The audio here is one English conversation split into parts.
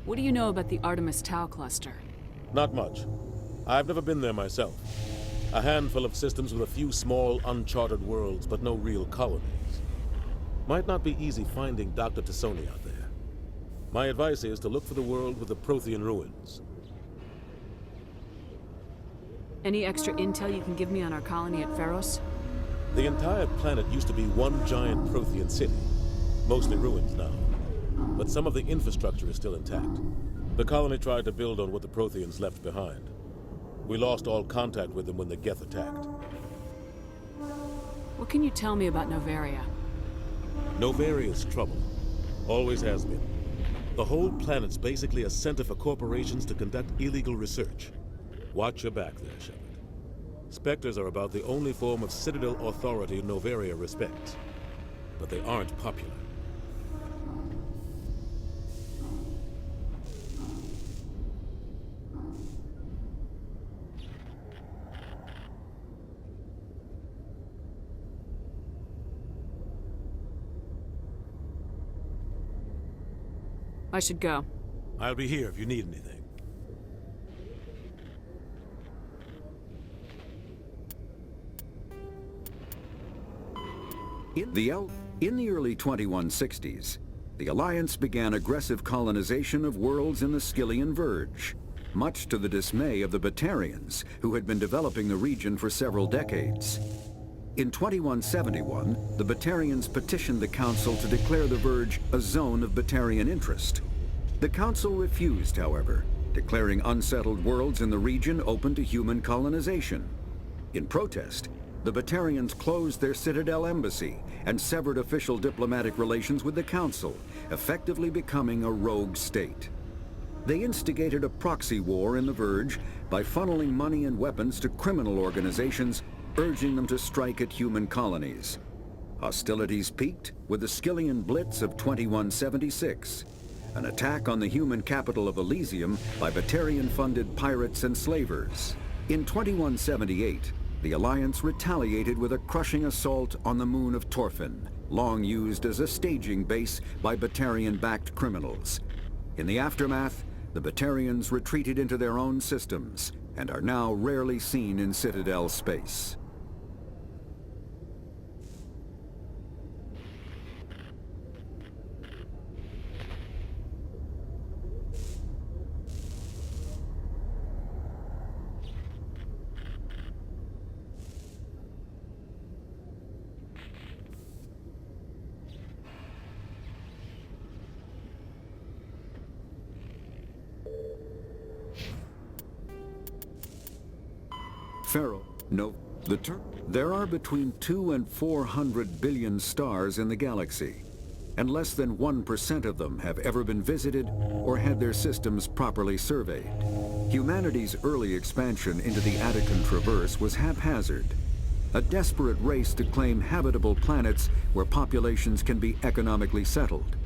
What do you know about the Artemis Tau cluster? Not much. I've never been there myself. A handful of systems with a few small, uncharted worlds, but no real colonies. Might not be easy finding Dr. T'Soni out there. My advice is to look for the world with the Prothean ruins. Any extra intel you can give me on our colony at Pharos? The entire planet used to be one giant Prothean city. Mostly ruins now. But some of the infrastructure is still intact. The colony tried to build on what the Protheans left behind. We lost all contact with them when the Geth attacked. What can you tell me about Noveria? Novaria's trouble. Always has been. The whole planet's basically a center for corporations to conduct illegal research. Watch your back there, Shepard. Spectres are about the only form of Citadel authority Noveria respects. But they aren't popular. I should go. I'll be here if you need anything. In the early 2160s, the Alliance began aggressive colonization of worlds in the Skyllian Verge, much to the dismay of the Batarians, who had been developing the region for several decades. In 2171, the Batarians petitioned the Council to declare the Verge a zone of Batarian interest. The Council refused, however, declaring unsettled worlds in the region open to human colonization. In protest, the Batarians closed their Citadel embassy and severed official diplomatic relations with the Council, effectively becoming a rogue state. They instigated a proxy war in the Verge by funneling money and weapons to criminal organizations, urging them to strike at human colonies. Hostilities peaked with the Skyllian Blitz of 2176, an attack on the human capital of Elysium by Batarian-funded pirates and slavers. In 2178, the Alliance retaliated with a crushing assault on the moon of Torfin, long used as a staging base by Batarian-backed criminals. In the aftermath, the Batarians retreated into their own systems and are now rarely seen in Citadel space. Pharaoh, no, there are between 200 and 400 billion stars in the galaxy, and less than 1% of them have ever been visited or had their systems properly surveyed. Humanity's early expansion into the Attican Traverse was haphazard, a desperate race to claim habitable planets where populations can be economically settled.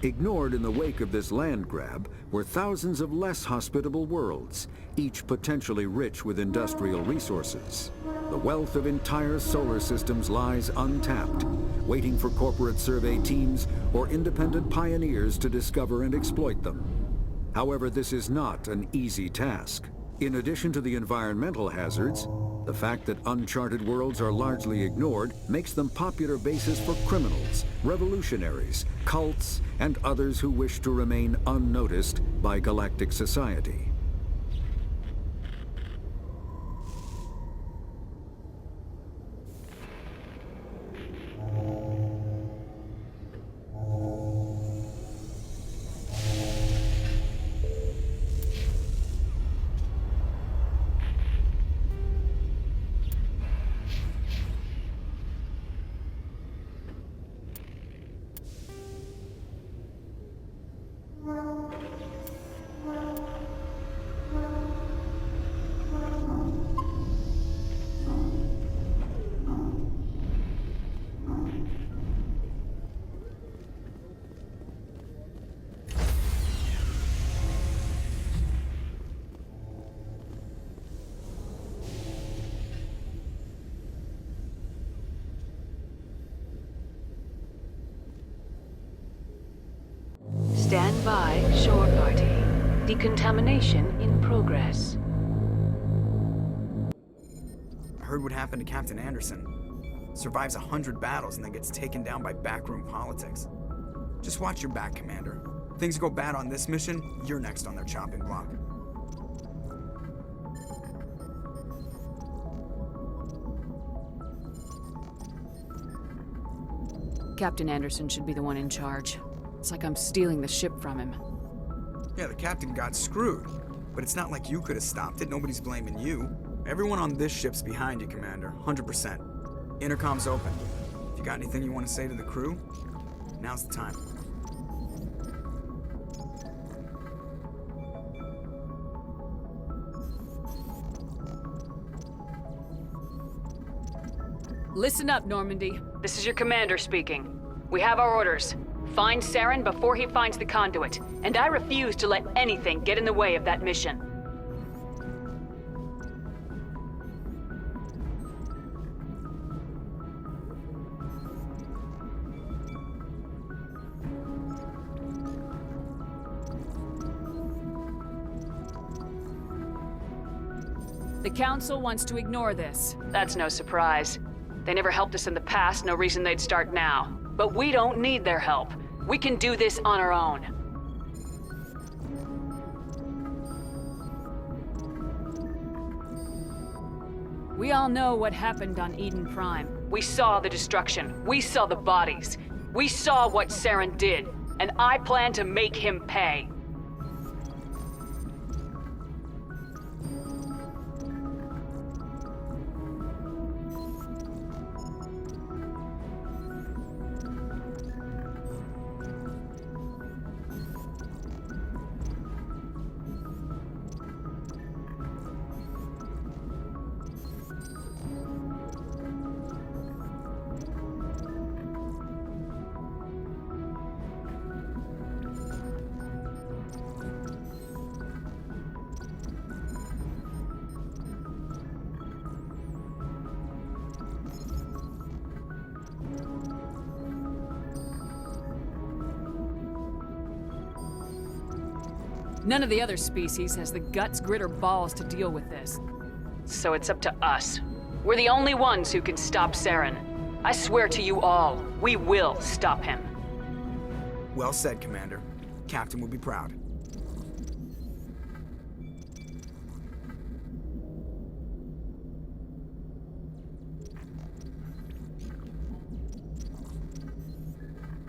Ignored in the wake of this land grab were thousands of less hospitable worlds, each potentially rich with industrial resources. The wealth of entire solar systems lies untapped, waiting for corporate survey teams or independent pioneers to discover and exploit them. However, this is not an easy task. In addition to the environmental hazards, the fact that uncharted worlds are largely ignored makes them popular bases for criminals, revolutionaries, cults, and others who wish to remain unnoticed by galactic society. Stand by, Shore party. Decontamination in progress. I heard what happened to Captain Anderson. Survives 100 battles and then gets taken down by backroom politics. Just watch your back, Commander. Things go bad on this mission, you're next on their chopping block. Captain Anderson should be the one in charge. It's like I'm stealing the ship from him. Yeah, the captain got screwed. But it's not like you could have stopped it. Nobody's blaming you. Everyone on this ship's behind you, Commander. 100%. Intercom's open. If you got anything you want to say to the crew, now's the time. Listen up, Normandy. This is your commander speaking. We have our orders. Find Saren before he finds the conduit, and I refuse to let anything get in the way of that mission. The Council wants to ignore this. That's no surprise. They never helped us in the past, no reason they'd start now. But we don't need their help. We can do this on our own. We all know what happened on Eden Prime. We saw the destruction. We saw the bodies. We saw what Saren did. And I plan to make him pay. None of the other species has the guts, grit, or balls to deal with this. So it's up to us. We're the only ones who can stop Saren. I swear to you all, we will stop him. Well said, Commander. Captain will be proud.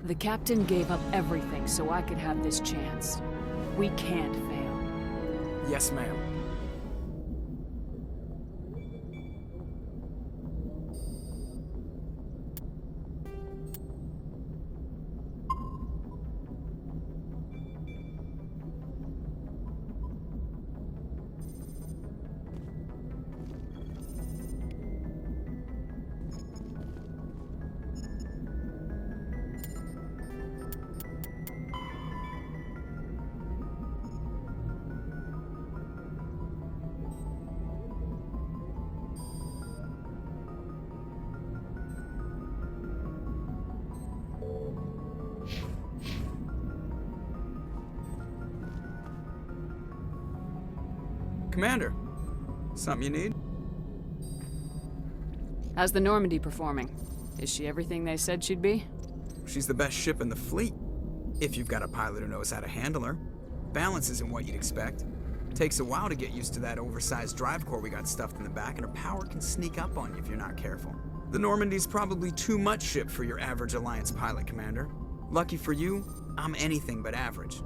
The captain gave up everything so I could have this chance. We can't fail. Yes, ma'am. Commander, something you need? How's the Normandy performing? Is she everything they said she'd be? She's the best ship in the fleet. If you've got a pilot who knows how to handle her. Balance isn't what you'd expect. Takes a while to get used to that oversized drive core we got stuffed in the back, and her power can sneak up on you if you're not careful. The Normandy's probably too much ship for your average Alliance pilot, Commander. Lucky for you, I'm anything but average.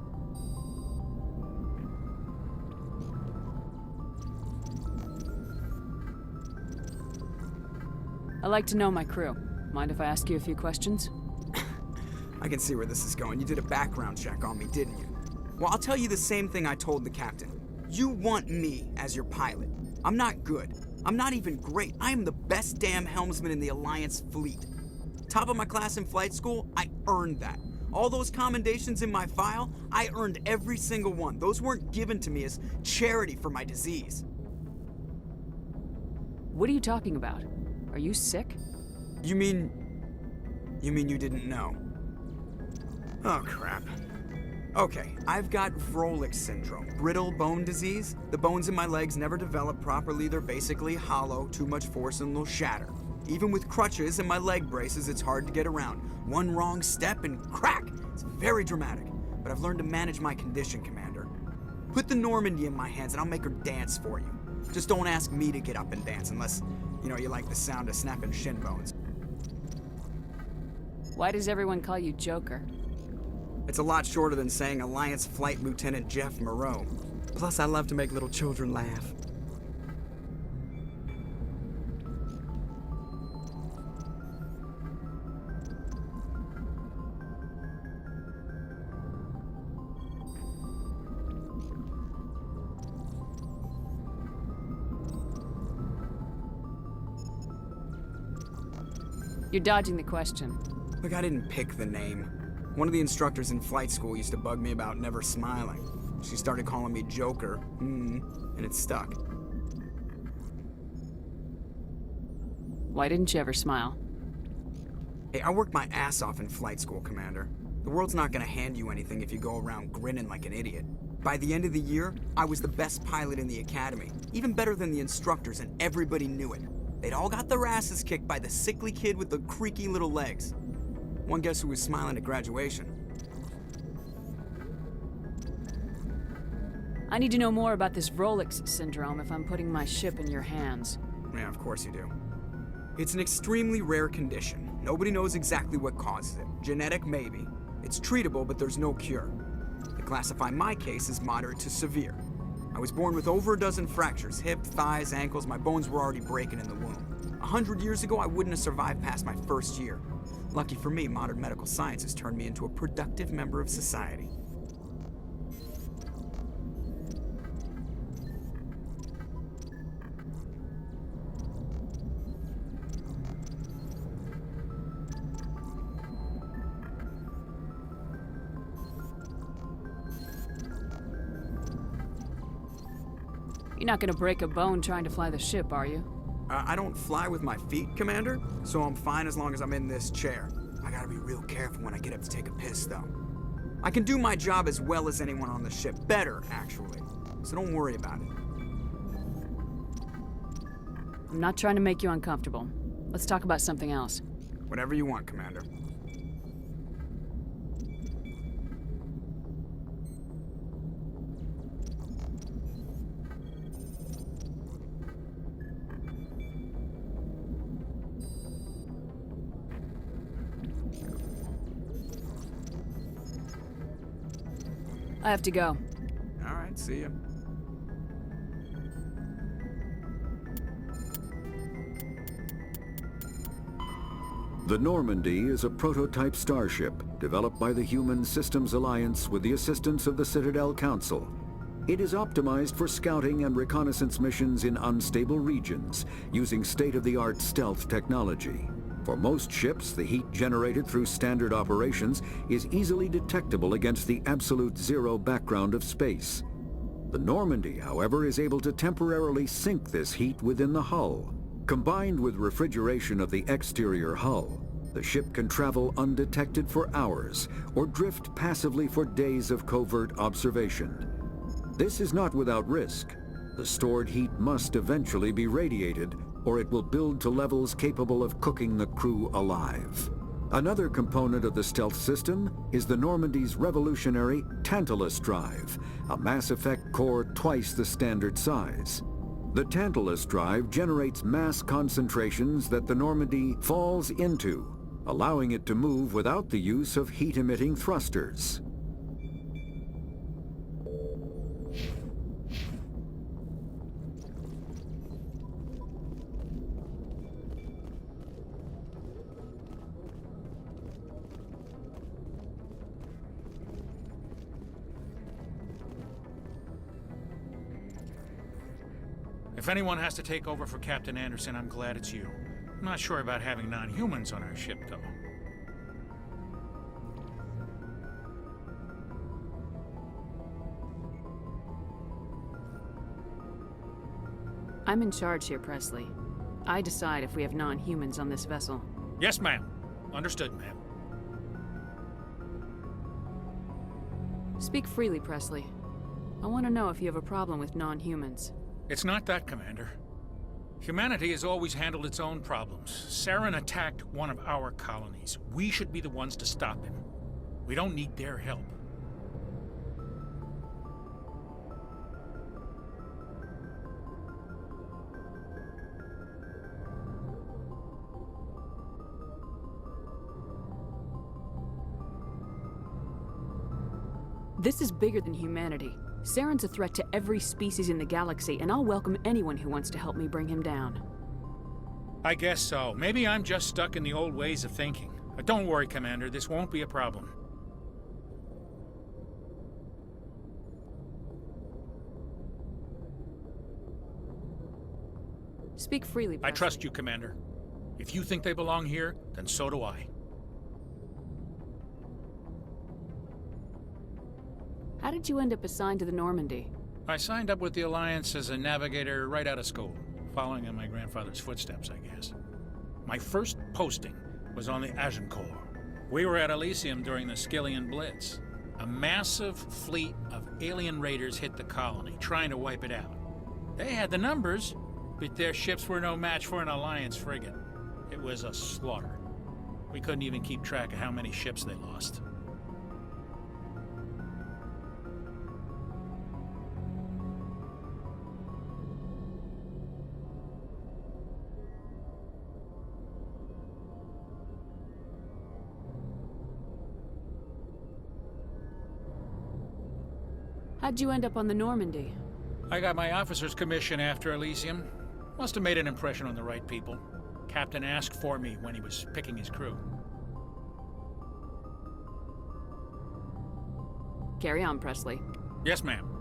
I like to know my crew. Mind if I ask you a few questions? I can see where this is going. You did a background check on me, didn't you? Well, I'll tell you the same thing I told the captain. You want me as your pilot. I'm not good. I'm not even great. I am the best damn helmsman in the Alliance fleet. Top of my class in flight school, I earned that. All those commendations in my file, I earned every single one. Those weren't given to me as charity for my disease. What are you talking about? Are you sick? You mean you didn't know? Oh, crap. Okay, I've got Vrolik syndrome, brittle bone disease. The bones in my legs never develop properly. They're basically hollow, too much force and they'll shatter. Even with crutches and my leg braces, it's hard to get around. One wrong step and crack! It's very dramatic, but I've learned to manage my condition, Commander. Put the Normandy in my hands and I'll make her dance for you. Just don't ask me to get up and dance unless, you like the sound of snapping shin bones. Why does everyone call you Joker? It's a lot shorter than saying Alliance Flight Lieutenant Jeff Moreau. Plus, I love to make little children laugh. You're dodging the question. Look, I didn't pick the name. One of the instructors in flight school used to bug me about never smiling. She started calling me Joker, and it stuck. Why didn't you ever smile? Hey, I worked my ass off in flight school, Commander. The world's not gonna hand you anything if you go around grinning like an idiot. By the end of the year, I was the best pilot in the academy, even better than the instructors, and everybody knew it. They'd all got their asses kicked by the sickly kid with the creaky little legs. One guess who was smiling at graduation? I need to know more about this Vrolik syndrome if I'm putting my ship in your hands. Yeah, of course you do. It's an extremely rare condition. Nobody knows exactly what causes it. Genetic, maybe. It's treatable, but there's no cure. They classify my case as moderate to severe. I was born with over a dozen fractures, hip, thighs, ankles. My bones were already breaking in the womb. 100 years ago, I wouldn't have survived past my first year. Lucky for me, modern medical science has turned me into a productive member of society. You're not gonna break a bone trying to fly the ship, are you? I don't fly with my feet, Commander, so I'm fine as long as I'm in this chair. I gotta be real careful when I get up to take a piss, though. I can do my job as well as anyone on the ship. Better, actually. So don't worry about it. I'm not trying to make you uncomfortable. Let's talk about something else. Whatever you want, Commander. I have to go. All right, see ya. The Normandy is a prototype starship developed by the Human Systems Alliance with the assistance of the Citadel Council. It is optimized for scouting and reconnaissance missions in unstable regions using state-of-the-art stealth technology. For most ships, the heat generated through standard operations is easily detectable against the absolute zero background of space. The Normandy, however, is able to temporarily sink this heat within the hull. Combined with refrigeration of the exterior hull, the ship can travel undetected for hours or drift passively for days of covert observation. This is not without risk. The stored heat must eventually be radiated, or it will build to levels capable of cooking the crew alive. Another component of the stealth system is the Normandy's revolutionary Tantalus drive, a mass effect core twice the standard size. The Tantalus drive generates mass concentrations that the Normandy falls into, allowing it to move without the use of heat-emitting thrusters. If anyone has to take over for Captain Anderson, I'm glad it's you. I'm not sure about having non-humans on our ship, though. I'm in charge here, Presley. I decide if we have non-humans on this vessel. Yes, ma'am. Understood, ma'am. Speak freely, Presley. I want to know if you have a problem with non-humans. It's not that, Commander. Humanity has always handled its own problems. Saren attacked one of our colonies. We should be the ones to stop him. We don't need their help. This is bigger than humanity. Saren's a threat to every species in the galaxy, and I'll welcome anyone who wants to help me bring him down. I guess so. Maybe I'm just stuck in the old ways of thinking. But don't worry, Commander. This won't be a problem. Speak freely, Presley. I trust you, Commander. If you think they belong here, then so do I. How did you end up assigned to the Normandy? I signed up with the Alliance as a navigator right out of school, following in my grandfather's footsteps, I guess. My first posting was on the Agincourt. We were at Elysium during the Skillian Blitz. A massive fleet of alien raiders hit the colony, trying to wipe it out. They had the numbers, but their ships were no match for an Alliance frigate. It was a slaughter. We couldn't even keep track of how many ships they lost. How'd you end up on the Normandy? I got my officer's commission after Elysium. Must have made an impression on the right people. Captain asked for me when he was picking his crew. Carry on, Presley. Yes, ma'am.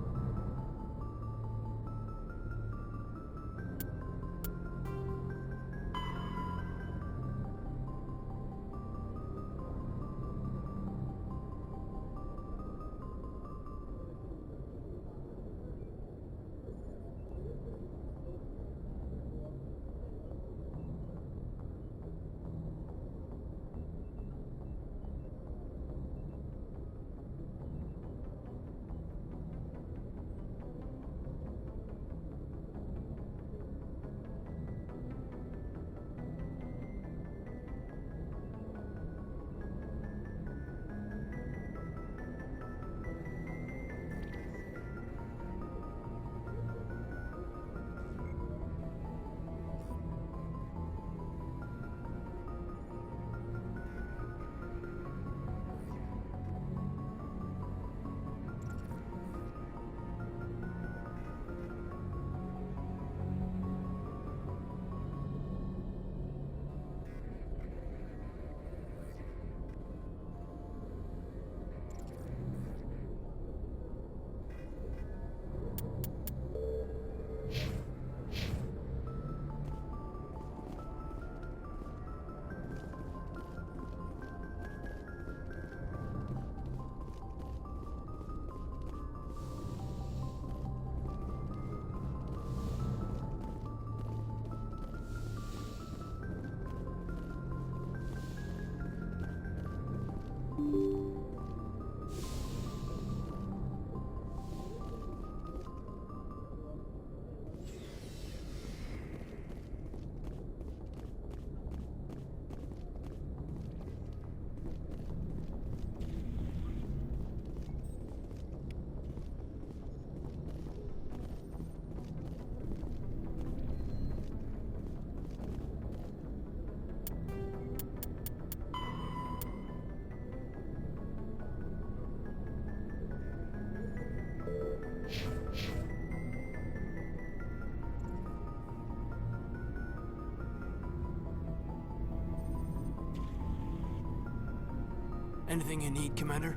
Anything you need, Commander?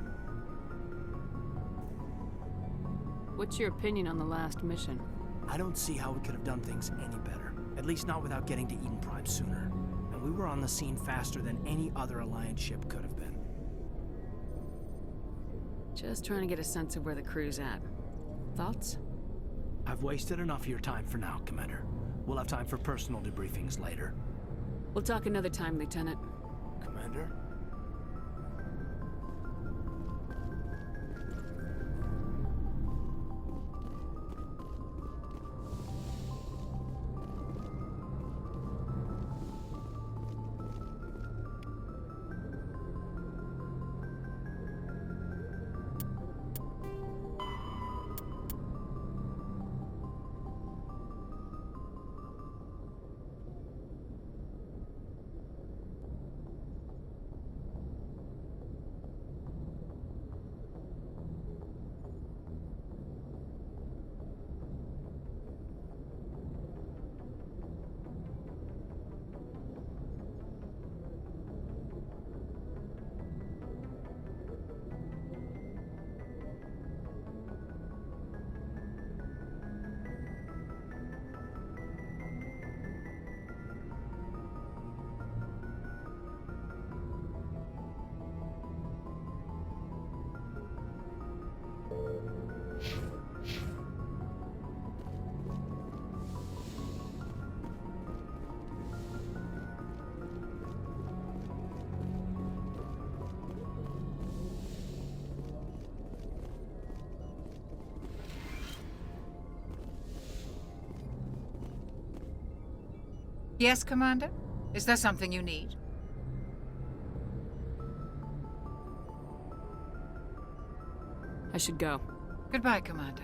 What's your opinion on the last mission? I don't see how we could have done things any better. At least not without getting to Eden Prime sooner. And we were on the scene faster than any other Alliance ship could have been. Just trying to get a sense of where the crew's at. Thoughts? I've wasted enough of your time for now, Commander. We'll have time for personal debriefings later. We'll talk another time, Lieutenant. Commander? Yes, Commander? Is there something you need? I should go. Goodbye, Commander.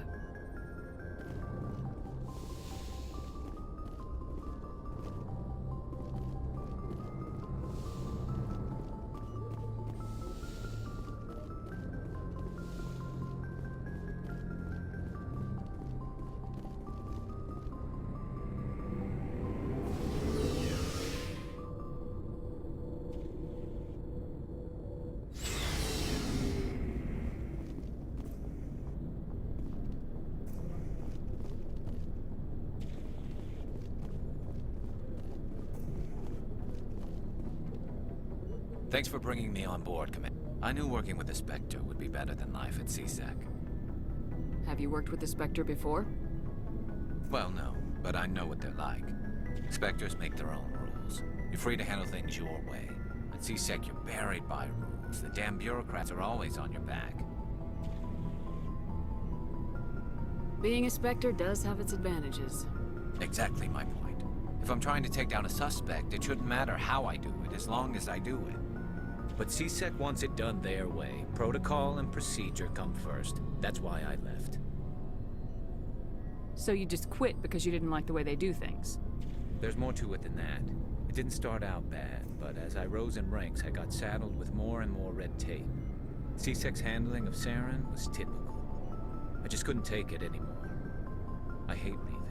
Thanks for bringing me on board, Commander. I knew working with the Spectre would be better than life at CSEC. Have you worked with the Spectre before? Well, no, but I know what they're like. Spectres make their own rules. You're free to handle things your way. At CSEC, you're buried by rules. The damn bureaucrats are always on your back. Being a Spectre does have its advantages. Exactly my point. If I'm trying to take down a suspect, it shouldn't matter how I do it, as long as I do it. But CSEC wants it done their way. Protocol and procedure come first. That's why I left. So you just quit because you didn't like the way they do things? There's more to it than that. It didn't start out bad, but as I rose in ranks, I got saddled with more and more red tape. CSEC's handling of Saren was typical. I just couldn't take it anymore. I hate leaving.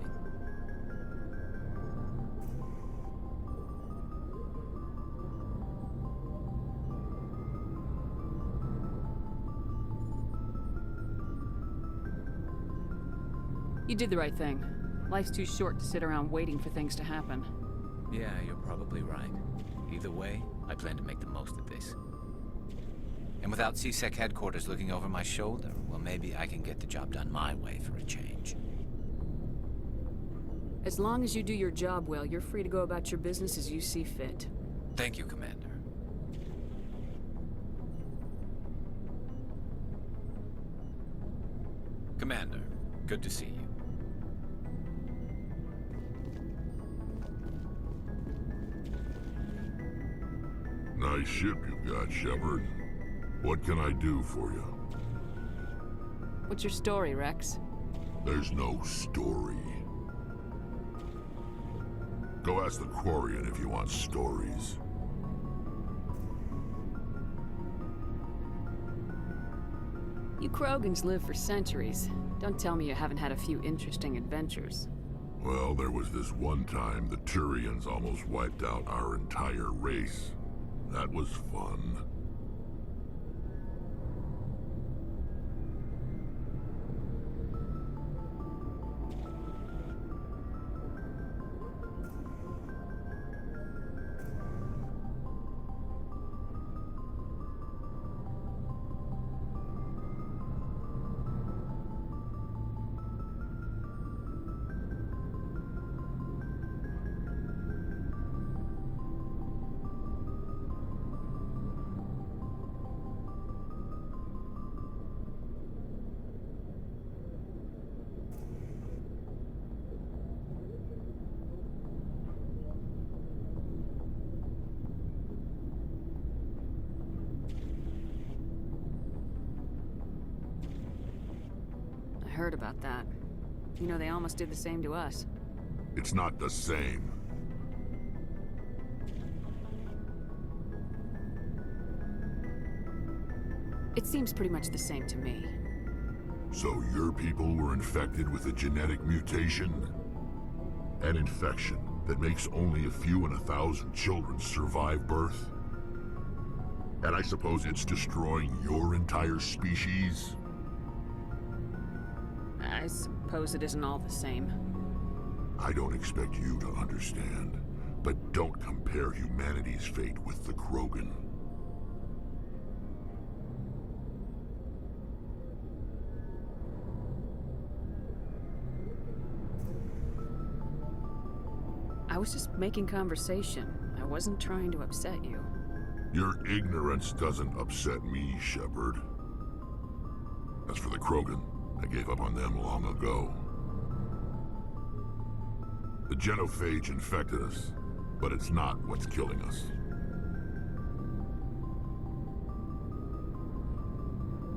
You did the right thing. Life's too short to sit around waiting for things to happen. Yeah, you're probably right. Either way, I plan to make the most of this. And without CSEC headquarters looking over my shoulder, well, maybe I can get the job done my way for a change. As long as you do your job well, you're free to go about your business as you see fit. Thank you, Commander. Commander, good to see you. Nice ship you've got, Shepard. What can I do for you? What's your story, Rex? There's no story. Go ask the Quarian if you want stories. You Krogans live for centuries. Don't tell me you haven't had a few interesting adventures. Well, there was this one time the Turians almost wiped out our entire race. That was fun. I heard about that. You know, they almost did the same to us. It's not the same. It seems pretty much the same to me. So your people were infected with a genetic mutation? An infection that makes only a few in 1,000 children survive birth? And I suppose it's destroying your entire species? I suppose it isn't all the same. I don't expect you to understand, but don't compare humanity's fate with the Krogan. I was just making conversation. I wasn't trying to upset you. Your ignorance doesn't upset me, Shepard. As for the Krogan, I gave up on them long ago. The genophage infected us, But it's not what's killing us.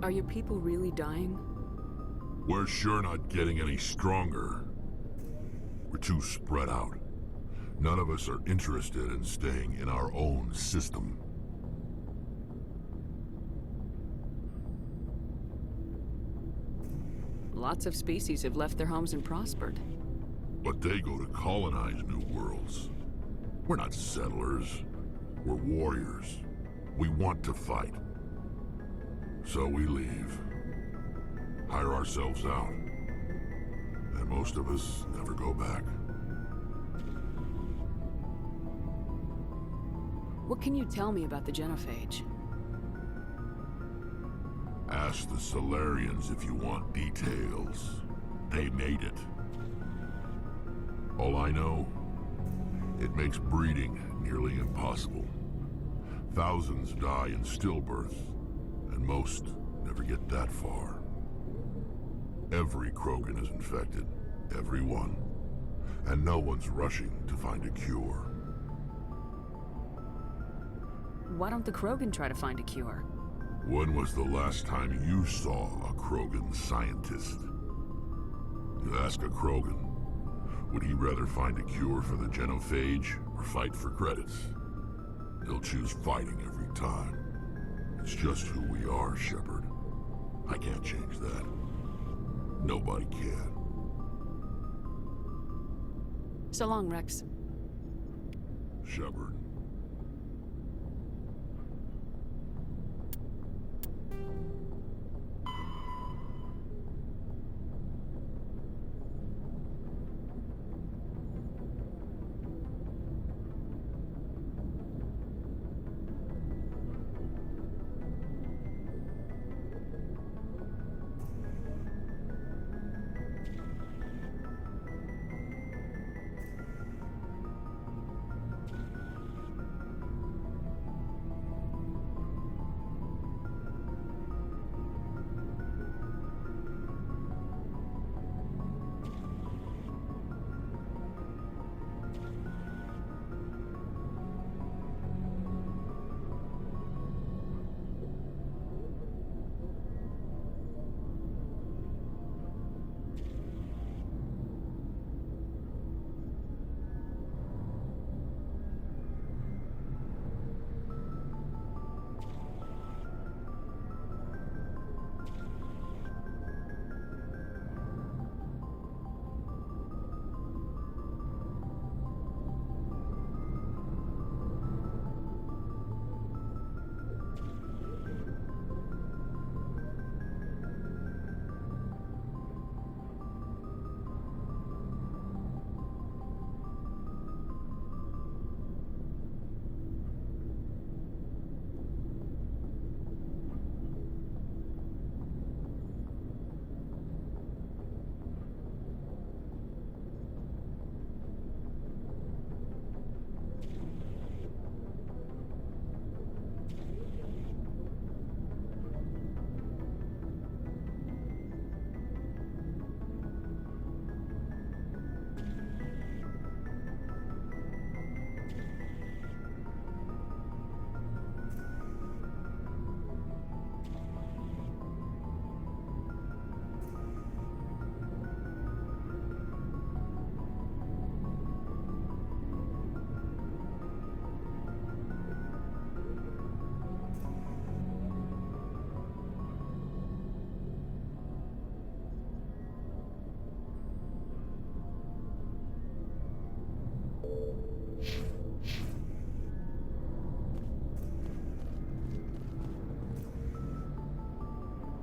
Are your people really dying? We're sure not getting any stronger. We're too spread out. None of us are interested in staying in our own system. Lots of species have left their homes and prospered. But they go to colonize new worlds. We're not settlers. We're warriors. We want to fight. So we leave. Hire ourselves out. And most of us never go back. What can you tell me about the Genophage? Ask the Solarians if you want details. They made it. All I know, it makes breeding nearly impossible. Thousands die in stillbirth, and most never get that far. Every Krogan is infected, every one. And no one's rushing to find a cure. Why don't the Krogan try to find a cure? When was the last time you saw a Krogan scientist? You ask a Krogan, would he rather find a cure for the Genophage or fight for credits? He'll choose fighting every time. It's just who we are, Shepard. I can't change that. Nobody can. So long, Rex. Shepard.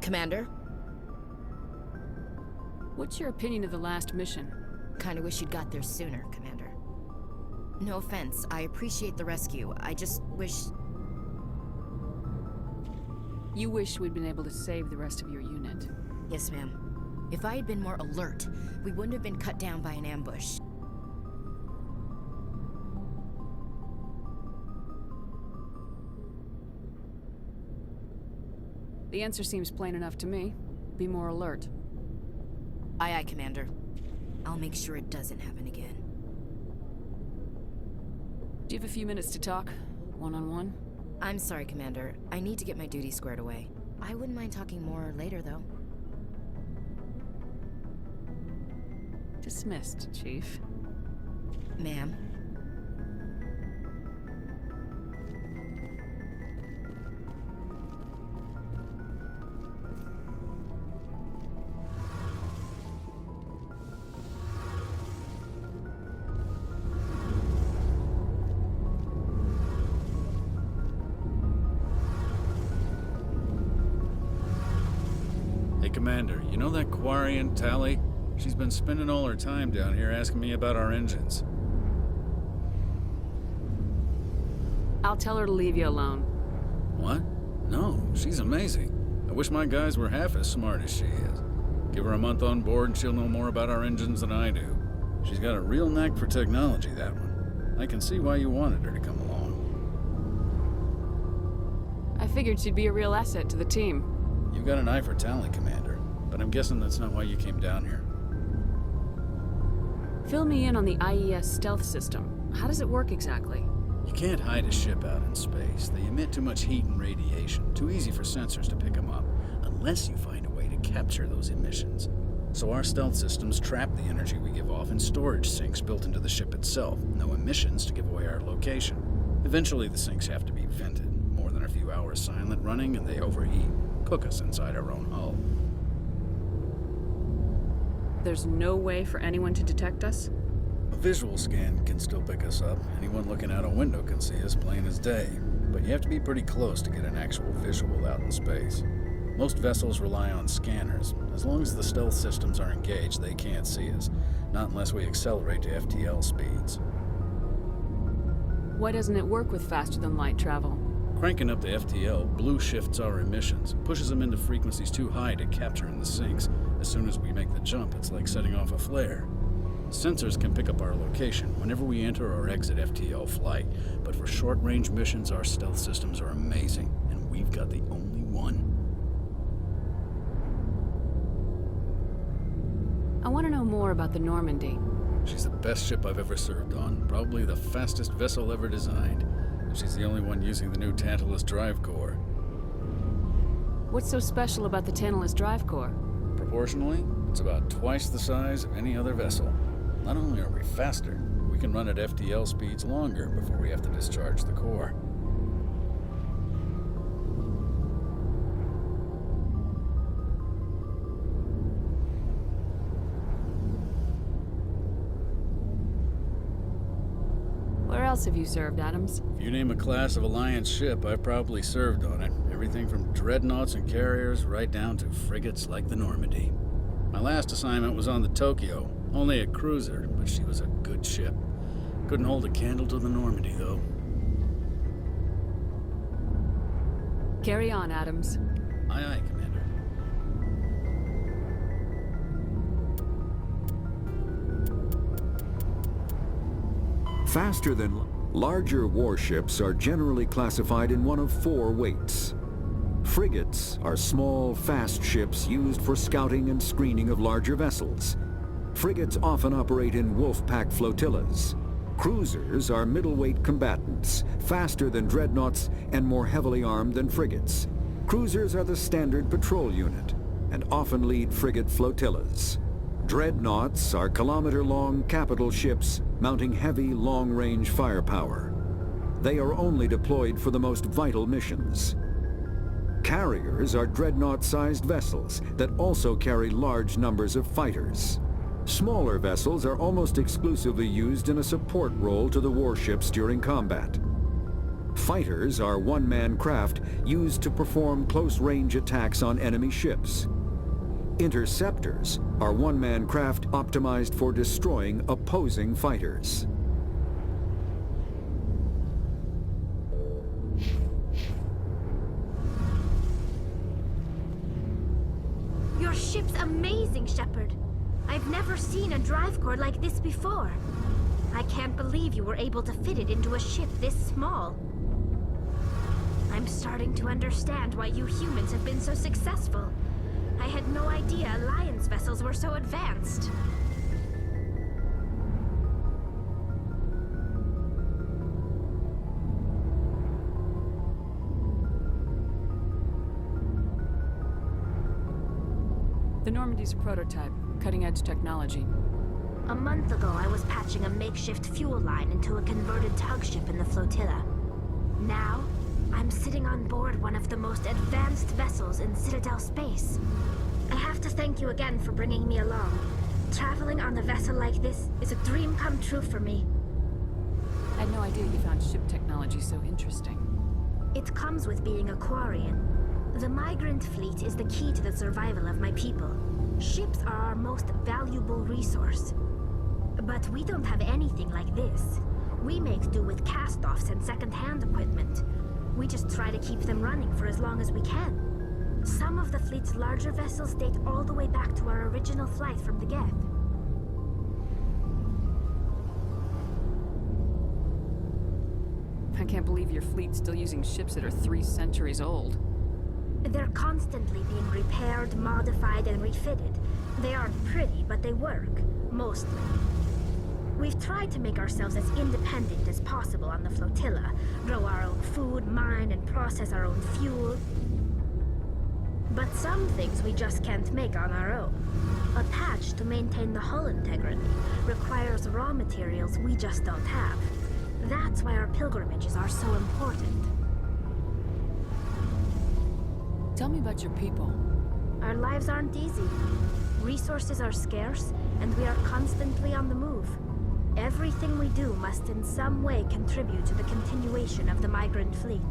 Commander? What's your opinion of the last mission? Kinda wish you'd got there sooner, Commander. No offense, I appreciate the rescue. I just wish... You wish we'd been able to save the rest of your unit. Yes, ma'am. If I had been more alert, we wouldn't have been cut down by an ambush. The answer seems plain enough to me. Be more alert. Aye, aye, Commander. I'll make sure it doesn't happen again. Do you have a few minutes to talk? One-on-one? I'm sorry, Commander. I need to get my duty squared away. I wouldn't mind talking more later, though. Dismissed, Chief. Ma'am. Hey, Commander, you know that Quarian, Tali? She's been spending all her time down here asking me about our engines. I'll tell her to leave you alone. What? No, she's amazing. I wish my guys were half as smart as she is. Give her a month on board and she'll know more about our engines than I do. She's got a real knack for technology, that one. I can see why you wanted her to come along. I figured she'd be a real asset to the team. You got an eye for talent, Commander, but I'm guessing that's not why you came down here. Fill me in on the IES stealth system. How does it work exactly? You can't hide a ship out in space. They emit too much heat and radiation. Too easy for sensors to pick them up, unless you find a way to capture those emissions. So our stealth systems trap the energy we give off in storage sinks built into the ship itself. No emissions to give away our location. Eventually the sinks have to be vented. More than a few hours silent running and they overheat. Cook us inside our own hull. There's no way for anyone to detect us? A visual scan can still pick us up. Anyone looking out a window can see us plain as day. But you have to be pretty close to get an actual visual out in space. Most vessels rely on scanners. As long as the stealth systems are engaged, they can't see us. Not unless we accelerate to FTL speeds. Why doesn't it work with faster-than-light travel? Cranking up the FTL blue shifts our emissions, pushes them into frequencies too high to capture in the sinks. As soon as we make the jump, it's like setting off a flare. Sensors can pick up our location whenever we enter or exit FTL flight, but for short-range missions, our stealth systems are amazing, and we've got the only one. I want to know more about the Normandy. She's the best ship I've ever served on, probably the fastest vessel ever designed. She's the only one using the new Tantalus drive core. What's so special about the Tantalus drive core? Proportionally, it's about twice the size of any other vessel. Not only are we faster, we can run at FTL speeds longer before we have to discharge the core. Where else have you served, Adams? If you name a class of Alliance ship, I've probably served on it. Everything from dreadnoughts and carriers right down to frigates like the Normandy. My last assignment was on the Tokyo. Only a cruiser, but she was a good ship. Couldn't hold a candle to the Normandy, though. Carry on, Adams. Aye, aye, Commander. Faster than larger warships are generally classified in one of four weights. Frigates are small, fast ships used for scouting and screening of larger vessels. Frigates often operate in wolf pack flotillas. Cruisers are middleweight combatants, faster than dreadnoughts and more heavily armed than frigates. Cruisers are the standard patrol unit and often lead frigate flotillas. Dreadnoughts are kilometer-long capital ships mounting heavy, long-range firepower. They are only deployed for the most vital missions. Carriers are dreadnought-sized vessels that also carry large numbers of fighters. Smaller vessels are almost exclusively used in a support role to the warships during combat. Fighters are one-man craft used to perform close-range attacks on enemy ships. Interceptors are one-man craft optimized for destroying opposing fighters. Your ship's amazing, Shepard. I've never seen a drive core like this before. I can't believe you were able to fit it into a ship this small. I'm starting to understand why you humans have been so successful. I had no idea Alliance vessels were so advanced. Brandy's a prototype, cutting-edge technology. A month ago, I was patching a makeshift fuel line into a converted tug ship in the flotilla. Now, I'm sitting on board one of the most advanced vessels in Citadel space. I have to thank you again for bringing me along. Traveling on a vessel like this is a dream come true for me. I had no idea you found ship technology so interesting. It comes with being a Quarian. The migrant fleet is the key to the survival of my people. Ships are our most valuable resource. But we don't have anything like this. We make do with cast-offs and second-hand equipment. We just try to keep them running for as long as we can. Some of the fleet's larger vessels date all the way back to our original flight from the Geth. I can't believe your fleet's still using ships that are 3 centuries old. They're constantly being repaired, modified, and refitted. They aren't pretty, but they work. Mostly. We've tried to make ourselves as independent as possible on the flotilla, grow our own food, mine, and process our own fuel. But some things we just can't make on our own. A patch to maintain the hull integrity requires raw materials we just don't have. That's why our pilgrimages are so important. Tell me about your people. Our lives aren't easy. Resources are scarce, and we are constantly on the move. Everything we do must in some way contribute to the continuation of the migrant fleet.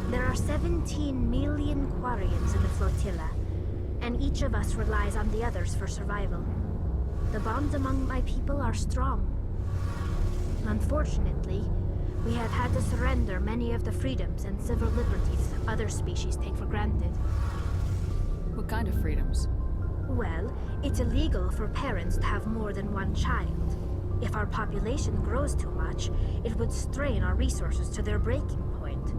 There are 17 million Quarians in the flotilla, and each of us relies on the others for survival. The bonds among my people are strong. Unfortunately, we have had to surrender many of the freedoms and civil liberties other species take for granted. What kind of freedoms? Well, it's illegal for parents to have more than one child. If our population grows too much, it would strain our resources to their breaking point.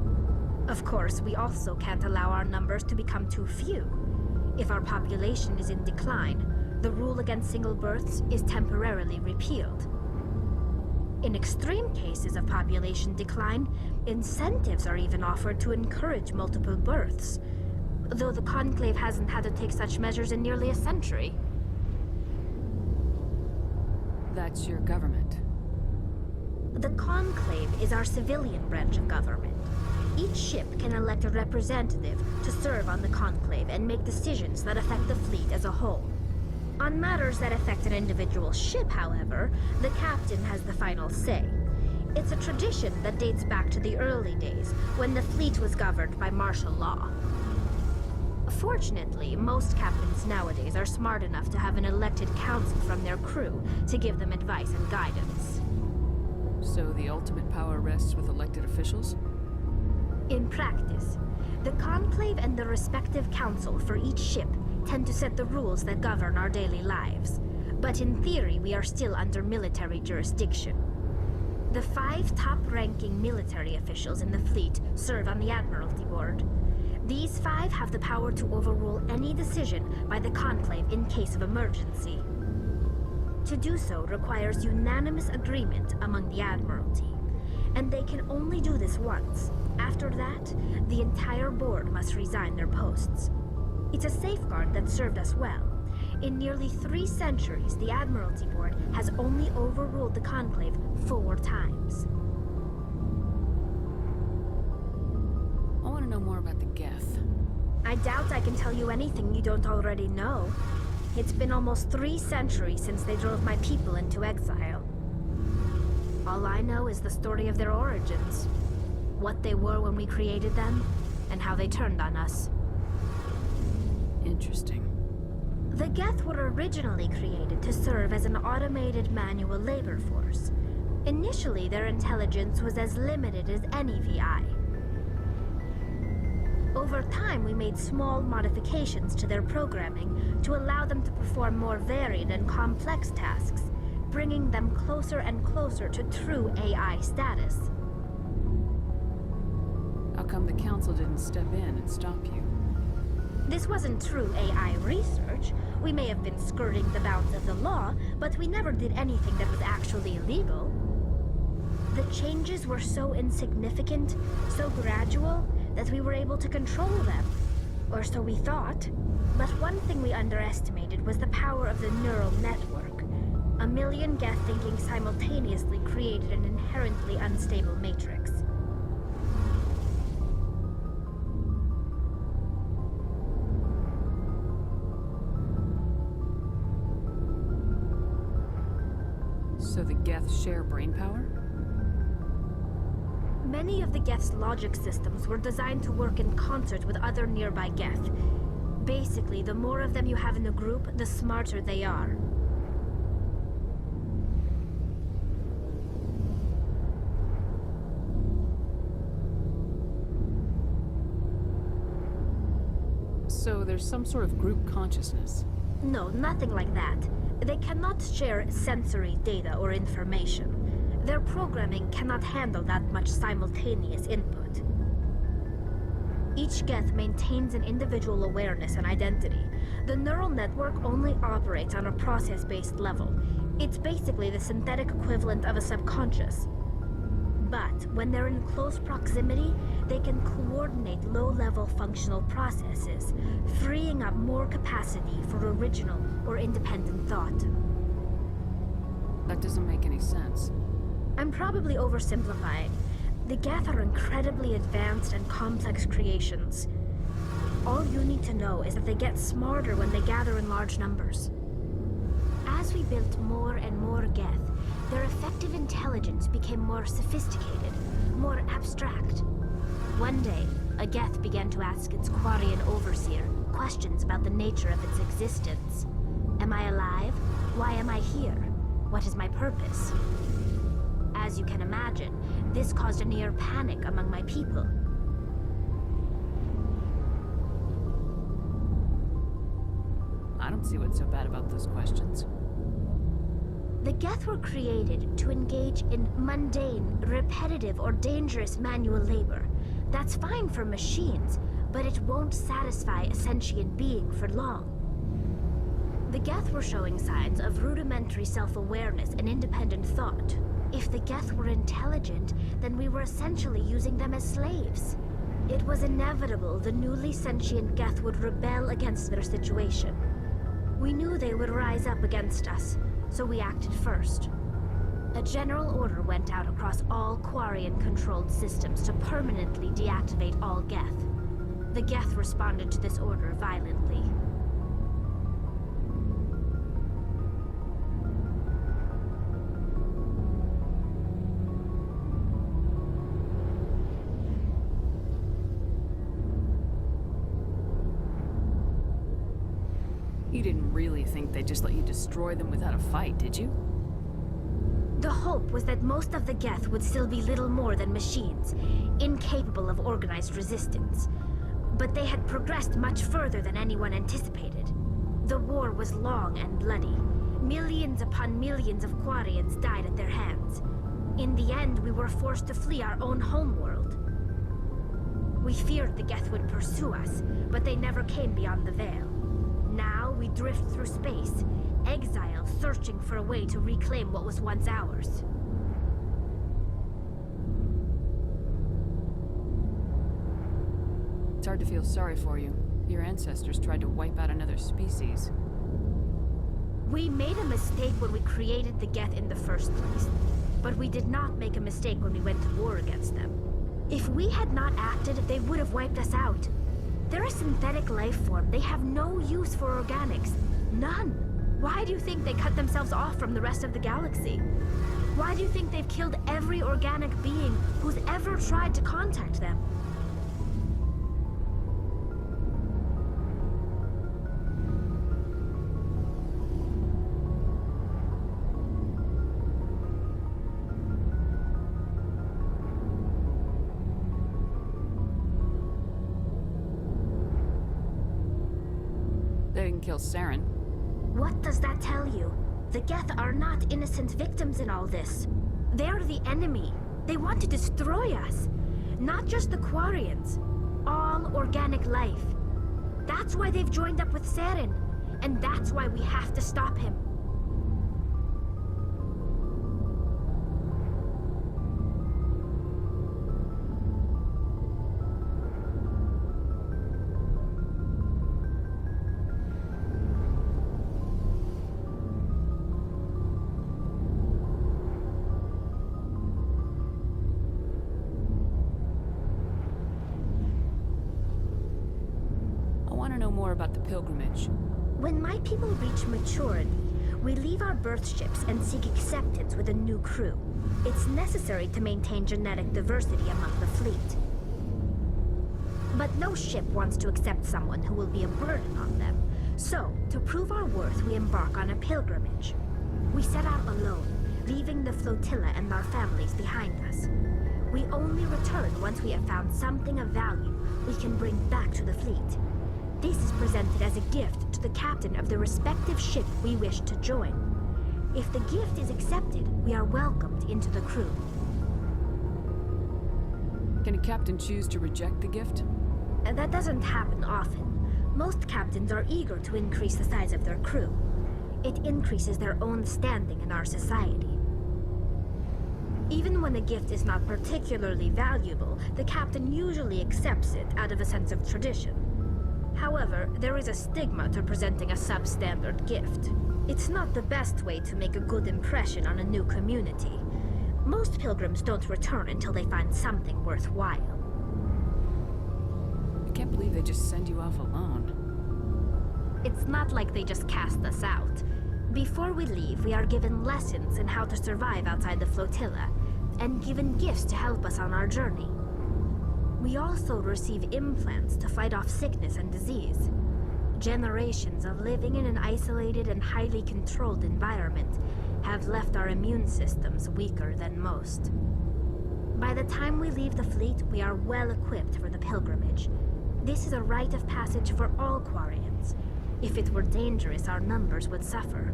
Of course, we also can't allow our numbers to become too few. If our population is in decline, the rule against single births is temporarily repealed. In extreme cases of population decline, incentives are even offered to encourage multiple births, though the Conclave hasn't had to take such measures in nearly a century. That's your government. The Conclave is our civilian branch of government. Each ship can elect a representative to serve on the Conclave and make decisions that affect the fleet as a whole. On matters that affect an individual ship, however, the captain has the final say. It's a tradition that dates back to the early days, when the fleet was governed by martial law. Fortunately, most captains nowadays are smart enough to have an elected council from their crew to give them advice and guidance. So the ultimate power rests with elected officials? In practice, the Conclave and the respective council for each ship tend to set the rules that govern our daily lives. But in theory, we are still under military jurisdiction. The 5 top-ranking military officials in the fleet serve on the Admiralty Board. These 5 have the power to overrule any decision by the Conclave in case of emergency. To do so requires unanimous agreement among the Admiralty, and they can only do this once. After that, the entire board must resign their posts. It's a safeguard that served us well. In nearly 3 centuries, the Admiralty Board has only overruled the Conclave 4 times. I want to know more about the Geth. I doubt I can tell you anything you don't already know. It's been almost 3 centuries since they drove my people into exile. All I know is the story of their origins. What they were when we created them, and how they turned on us. Interesting. The Geth were originally created to serve as an automated manual labor force. Initially, their intelligence was as limited as any VI. Over time, we made small modifications to their programming to allow them to perform more varied and complex tasks, bringing them closer and closer to true AI status. How come the Council didn't step in and stop you? This wasn't true AI research. We may have been skirting the bounds of the law, but we never did anything that was actually illegal. The changes were so insignificant, so gradual, that we were able to control them. Or so we thought. But one thing we underestimated secret was the power of the neural network. A million Geth thinking simultaneously created an inherently unstable matrix. So the Geth share brain power? Many of the Geth's logic systems were designed to work in concert with other nearby Geth. Basically, the more of them you have in a group, the smarter they are. So there's some sort of group consciousness? No, nothing like that. They cannot share sensory data or information. Their programming cannot handle that much simultaneous input. Each Geth maintains an individual awareness and identity. The neural network only operates on a process-based level. It's basically the synthetic equivalent of a subconscious. But when they're in close proximity, they can coordinate low-level functional processes, freeing up more capacity for original or independent thought. That doesn't make any sense. I'm probably oversimplifying. The Geth are incredibly advanced and complex creations. All you need to know is that they get smarter when they gather in large numbers. As we built more and more Geth, their effective intelligence became more sophisticated, more abstract. One day, a Geth began to ask its Quarian overseer questions about the nature of its existence. Am I alive? Why am I here? What is my purpose? As you can imagine, this caused a near panic among my people. I don't see what's so bad about those questions. The Geth were created to engage in mundane, repetitive, or dangerous manual labor. That's fine for machines, but it won't satisfy a sentient being for long. The Geth were showing signs of rudimentary self-awareness and independent thought. If the Geth were intelligent, then we were essentially using them as slaves. It was inevitable the newly sentient Geth would rebel against their situation. We knew they would rise up against us, so we acted first. A general order went out across all Quarian-controlled systems to permanently deactivate all Geth. The Geth responded to this order violently. You didn't really think they'd just let you destroy them without a fight, did you? The hope was that most of the Geth would still be little more than machines, incapable of organized resistance. But they had progressed much further than anyone anticipated. The war was long and bloody. Millions upon millions of Quarians died at their hands. In the end, we were forced to flee our own homeworld. We feared the Geth would pursue us, but they never came beyond the Veil. Now we drift through space, exile, searching for a way to reclaim what was once ours. It's hard to feel sorry for you. Your ancestors tried to wipe out another species. We made a mistake when we created the Geth in the first place, but we did not make a mistake when we went to war against them. If we had not acted, they would have wiped us out. They're a synthetic life form. They have no use for organics. None. Why do you think they cut themselves off from the rest of the galaxy? Why do you think they've killed every organic being who's ever tried to contact them? They didn't kill Saren. What does that tell you? The Geth are not innocent victims in all this. They're the enemy. They want to destroy us. Not just the Quarians. All organic life. That's why they've joined up with Saren. And that's why we have to stop him. more about the pilgrimage. When my people reach maturity, we leave our birth ships and seek acceptance with a new crew. It's necessary to maintain genetic diversity among the fleet. But no ship wants to accept someone who will be a burden on them. So, to prove our worth, we embark on a pilgrimage. We set out alone, leaving the flotilla and our families behind us. We only return once we have found something of value we can bring back to the fleet. This is presented as a gift to the captain of the respective ship we wish to join. If the gift is accepted, we are welcomed into the crew. Can a captain choose to reject the gift? That doesn't happen often. Most captains are eager to increase the size of their crew. It increases their own standing in our society. Even when a gift is not particularly valuable, the captain usually accepts it out of a sense of tradition. However, there is a stigma to presenting a substandard gift. It's not the best way to make a good impression on a new community. Most pilgrims don't return until they find something worthwhile. I can't believe they just send you off alone. It's not like they just cast us out. Before we leave, we are given lessons in how to survive outside the flotilla, and given gifts to help us on our journey. We also receive implants to fight off sickness and disease. Generations of living in an isolated and highly controlled environment have left our immune systems weaker than most. By the time we leave the fleet, we are well equipped for the pilgrimage. This is a rite of passage for all Quarians. If it were dangerous, our numbers would suffer.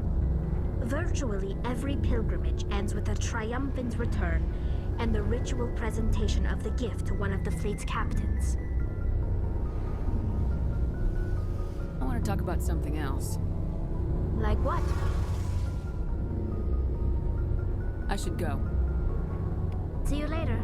Virtually every pilgrimage ends with a triumphant return and the ritual presentation of the gift to one of the fleet's captains. I want to talk about something else. Like what? I should go. See you later.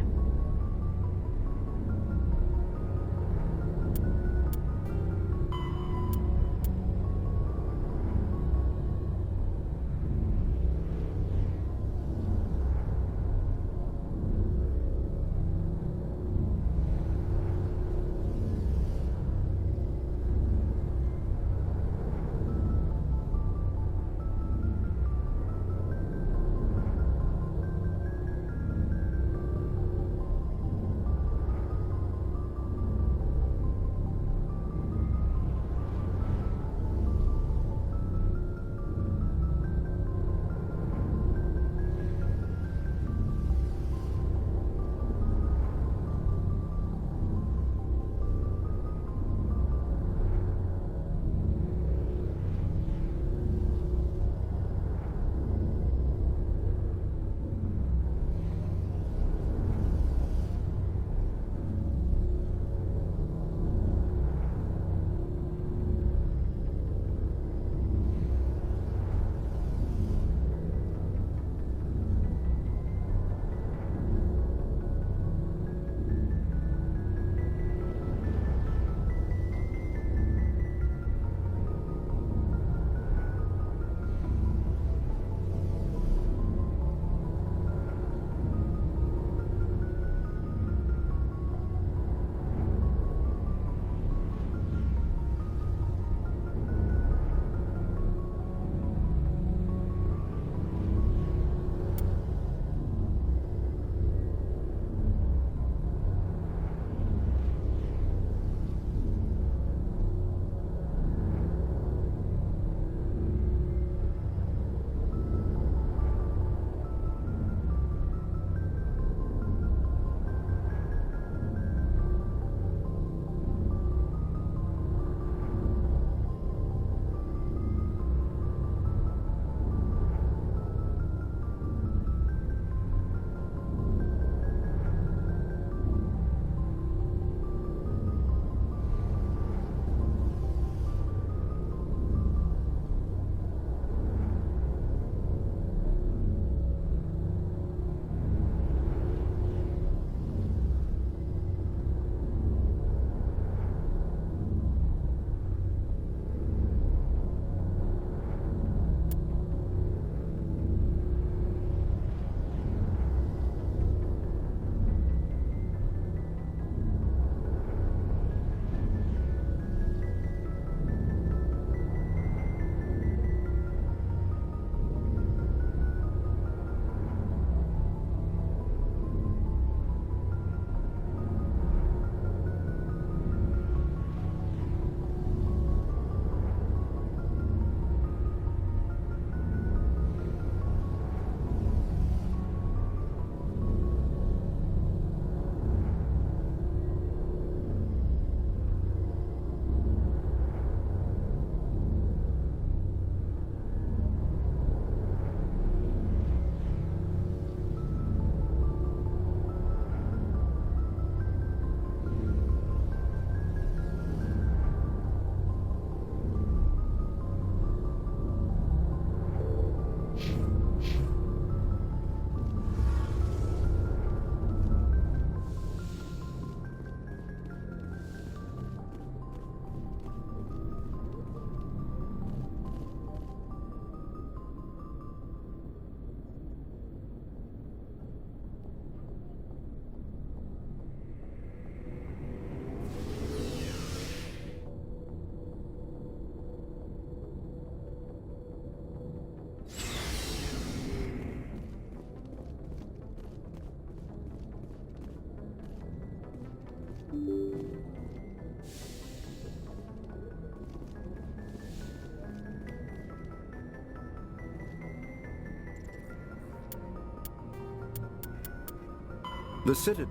The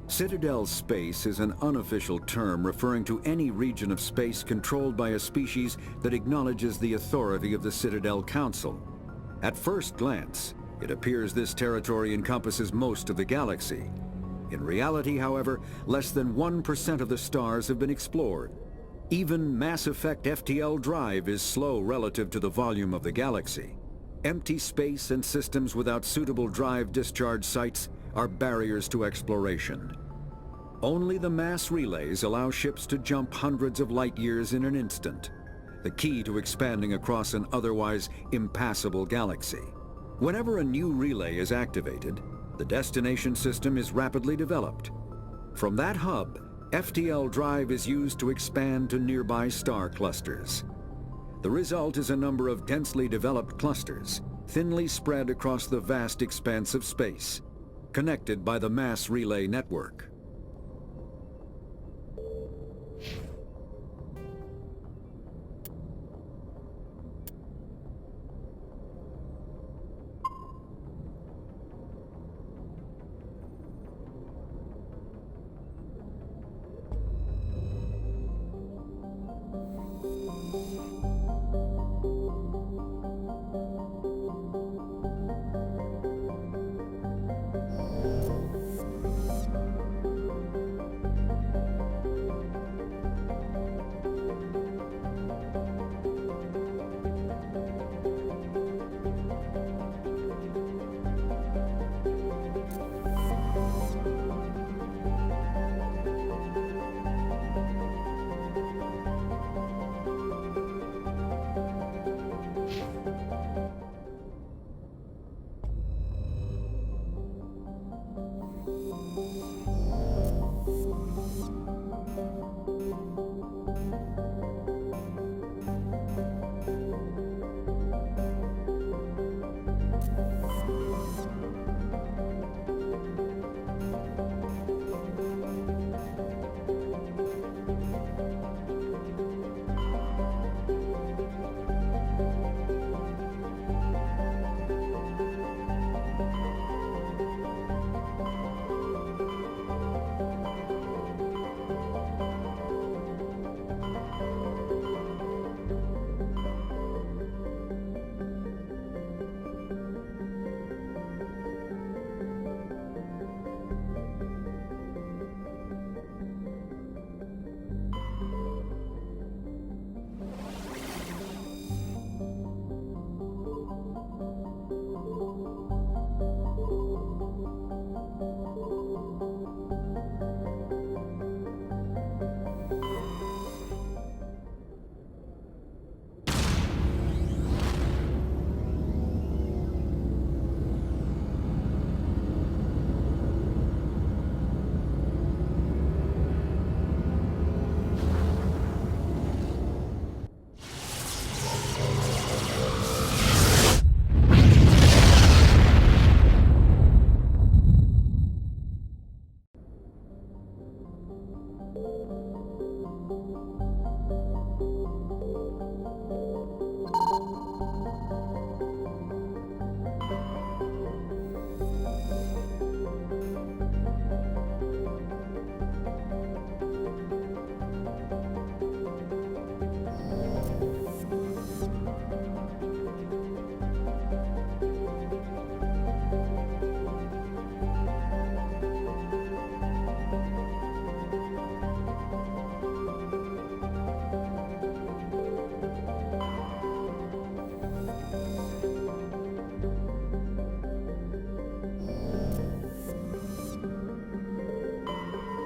Citadel space is an unofficial term referring to any region of space controlled by a species that acknowledges the authority of the Citadel Council. At first glance, it appears this territory encompasses most of the galaxy. In reality, however, less than 1% of the stars have been explored. Even Mass Effect FTL drive is slow relative to the volume of the galaxy. Empty space and systems without suitable drive discharge sites are barriers to exploration. Only the mass relays allow ships to jump hundreds of light years in an instant, the key to expanding across an otherwise impassable galaxy. Whenever a new relay is activated, the destination system is rapidly developed. From that hub, FTL drive is used to expand to nearby star clusters. The result is a number of densely developed clusters, thinly spread across the vast expanse of space, connected by the mass relay network.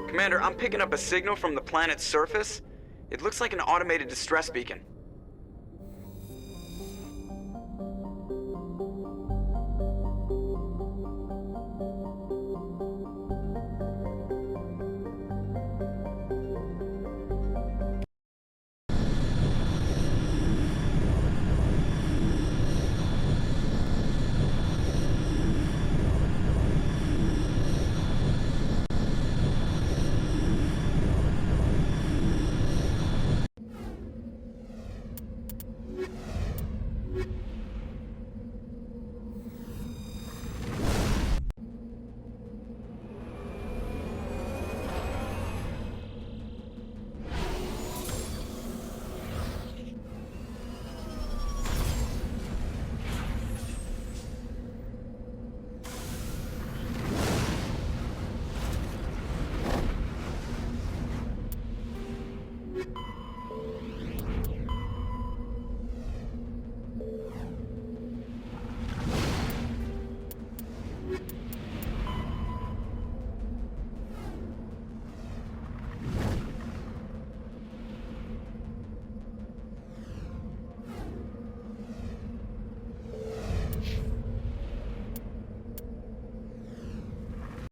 Commander, I'm picking up a signal from the planet's surface. It looks like an automated distress beacon.